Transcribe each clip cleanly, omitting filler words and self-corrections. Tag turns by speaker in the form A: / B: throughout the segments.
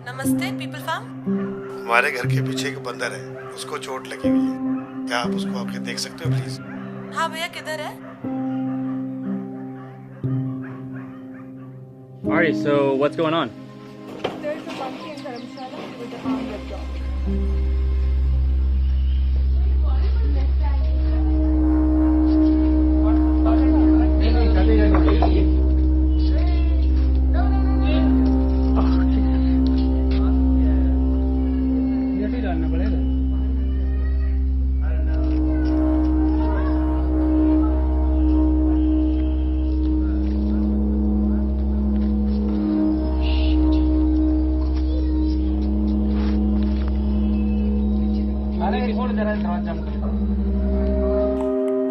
A: नमस्ते people farm.
B: हमारे घर के पीछे एक बंदर है, उसको चोट लगी हुई है। क्या आप उसको आके देख सकते हो प्लीज?
A: हाँ भैया, किधर है?
C: Alrighty, so what's going on?
D: There's a monkey in Dharamshala with a armed dog.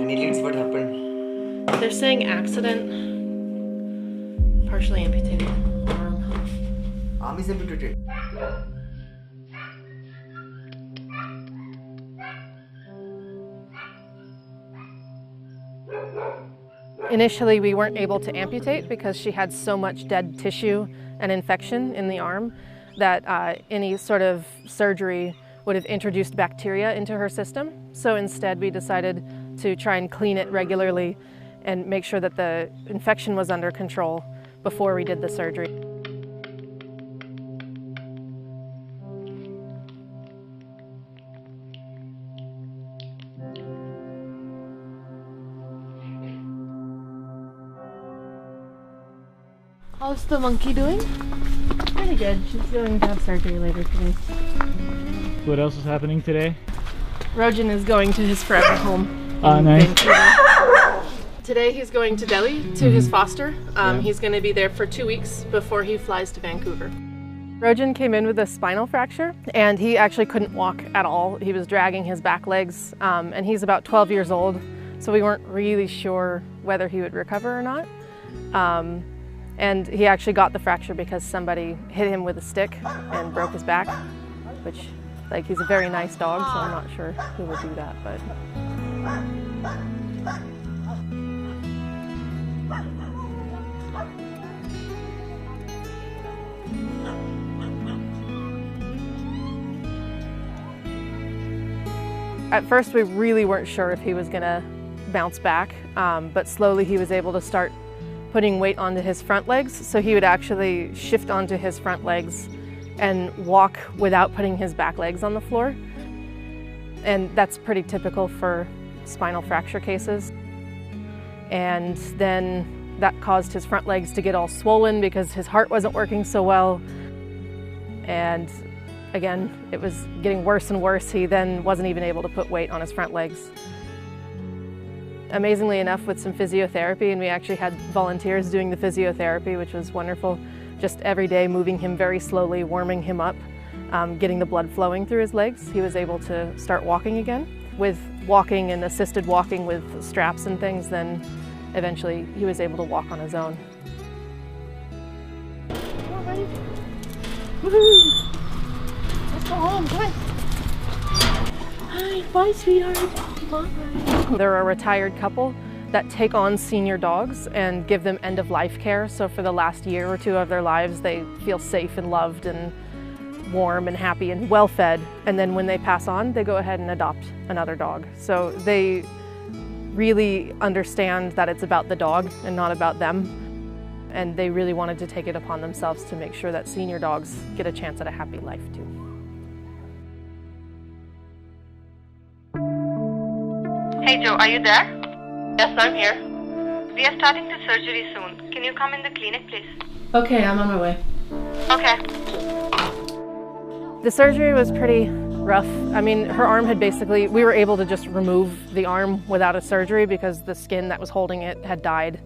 E: Any leads? What happened?
A: They're saying accident, partially amputated arm.
E: Arm is amputated.
F: Initially, we weren't able to amputate because she had so much dead tissue and infection in the arm that any sort of surgery would have introduced bacteria into her system. So instead, we decided to try and clean it regularly and make sure that the infection was under control before we did the surgery. How's the monkey doing? Pretty good. She's going to have surgery later today.
C: What else is happening today?
F: Rojan is going to his forever home.
C: Nice.
F: Vancouver. Today he's going to Delhi to his foster. He's going to be there for 2 weeks before he flies to Vancouver. Rojan came in with a spinal fracture and he actually couldn't walk at all. He was dragging his back legs and he's about 12 years old, so we weren't really sure whether he would recover or not. And he actually got the fracture because somebody hit him with a stick and broke his back, which, like, he's a very nice dog, so I'm not sure who would do that, but. At first, we really weren't sure if he was gonna bounce back, but slowly he was able to start putting weight onto his front legs, so he would actually shift onto his front legs and walk without putting his back legs on the floor. And that's pretty typical for spinal fracture cases. And then that caused his front legs to get all swollen because his heart wasn't working so well. And again, it was getting worse and worse. He then wasn't even able to put weight on his front legs. Amazingly enough, with some physiotherapy, and we actually had volunteers doing the physiotherapy, which was wonderful, just every day moving him very slowly, warming him up, getting the blood flowing through his legs, he was able to start walking again. With walking and assisted walking with straps and things, then eventually he was able to walk on his own. Come on, buddy. Woohoo! Let's go home, come on. Hi, bye, sweetheart. Bye. They're a retired couple that take on senior dogs and give them end-of-life care. So for the last year or two of their lives, they feel safe and loved and warm and happy and well-fed. And then when they pass on, they go ahead and adopt another dog. So they really understand that it's about the dog and not about them. And they really wanted to take it upon themselves to make sure that senior dogs get a chance at a happy life too.
G: Hey Joe, are you there?
F: Yes, I'm here.
G: We are starting the surgery soon. Can you come in the clinic, please?
F: Okay, I'm on my way.
G: Okay.
F: The surgery was pretty rough. I mean, her arm had basically, we were able to just remove the arm without a surgery because the skin that was holding it had died.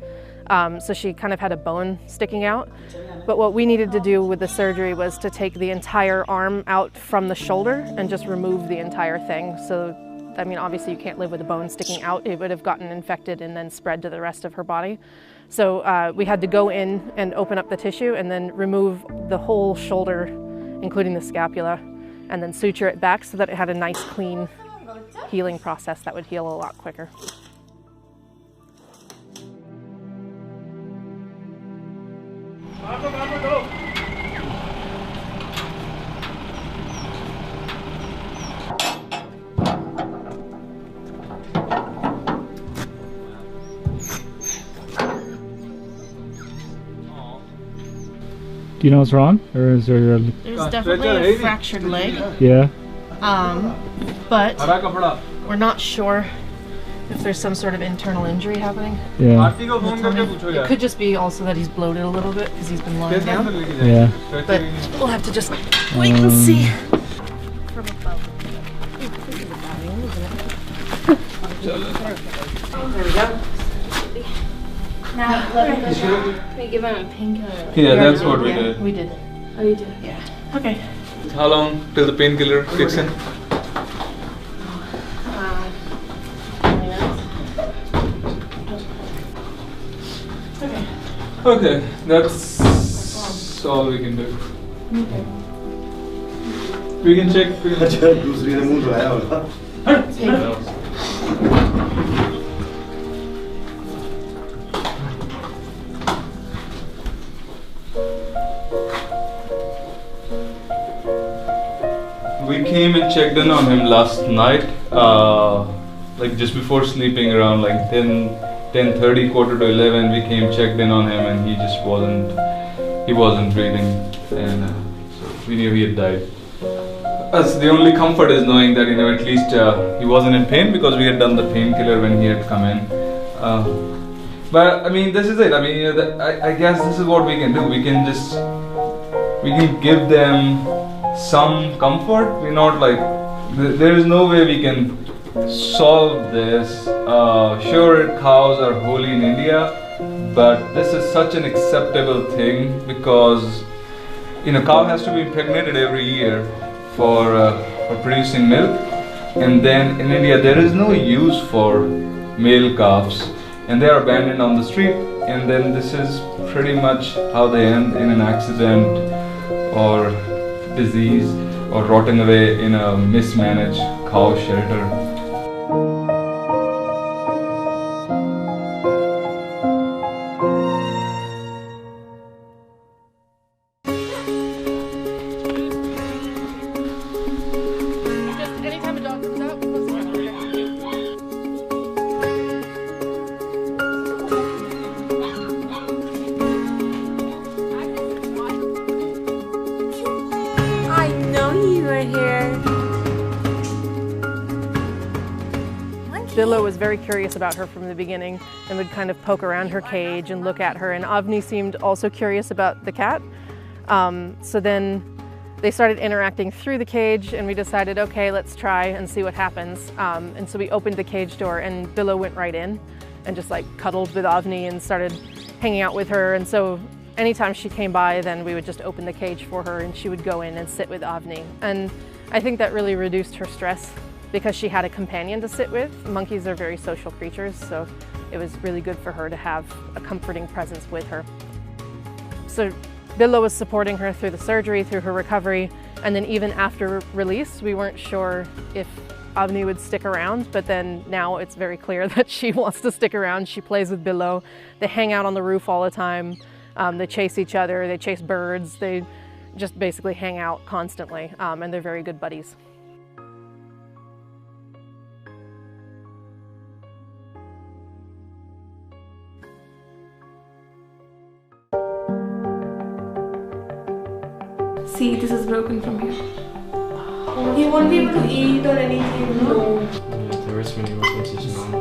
F: So she kind of had a bone sticking out. But what we needed to do with the surgery was to take the entire arm out from the shoulder and just remove the entire thing. So, I mean, obviously you can't live with a bone sticking out. It would have gotten infected and then spread to the rest of her body. So we had to go in and open up the tissue and then remove the whole shoulder, including the scapula, and then suture it back so that it had a nice, clean healing process that would heal a lot quicker.
C: Do you know what's wrong? Or is there a...
F: There's definitely a fractured leg.
C: Yeah.
F: But we're not sure if there's some sort of internal injury happening.
C: Yeah.
F: It could just be also that he's bloated a little bit because he's been lying down.
C: Yeah.
F: But we'll have to just wait and see. From above. There we go.
H: Now, we give him a painkiller.
I: Yeah, that's what we did.
F: We did.
H: Oh, you did?
F: Yeah. Okay.
I: How long till the painkiller kicks in?
F: 20 minutes. Okay.
I: Okay, that's all we can do.
F: Okay.
I: We can check.
B: दूसरी ने मुंह धोया होगा.
I: We came and checked in on him last night, like just before sleeping, around like 10:30, quarter to 11. We came, checked in on him, and he just wasn't breathing, and so we knew he had died. That's the only comfort, is knowing that at least he wasn't in pain, because we had done the painkiller when he had come in. But I mean, this is it. I mean, I guess this is what we can do. We can give them some comfort. We're not like, there is no way we can solve this. Sure, cows are holy in India, but this is such an acceptable thing, because cow has to be impregnated every year for producing milk, and then in India there is no use for male calves, and they are abandoned on the street, and then this is pretty much how they end, in an accident or disease, or rotting away in a mismanaged cow shelter.
F: Anytime a dog comes out, we're supposed to have
H: I know you were here.
F: Billo was very curious about her from the beginning and would kind of poke around her cage and look at her, and Avni seemed also curious about the cat. So then they started interacting through the cage, and we decided, okay, let's try and see what happens. And so we opened the cage door, and Billo went right in and just like cuddled with Avni and started hanging out with her. And so anytime she came by, then we would just open the cage for her, and she would go in and sit with Avni. And I think that really reduced her stress, because she had a companion to sit with. Monkeys are very social creatures, so it was really good for her to have a comforting presence with her. So Billo was supporting her through the surgery, through her recovery, and then even after release, we weren't sure if Avni would stick around, but then now it's very clear that she wants to stick around. She plays with Billo. They hang out on the roof all the time. They chase each other, they chase birds, they just basically hang out constantly, and they're very good buddies.
H: See, this is broken from here. He won't be able to eat or anything, no?
J: Evet, öğretmeni bakın seçin.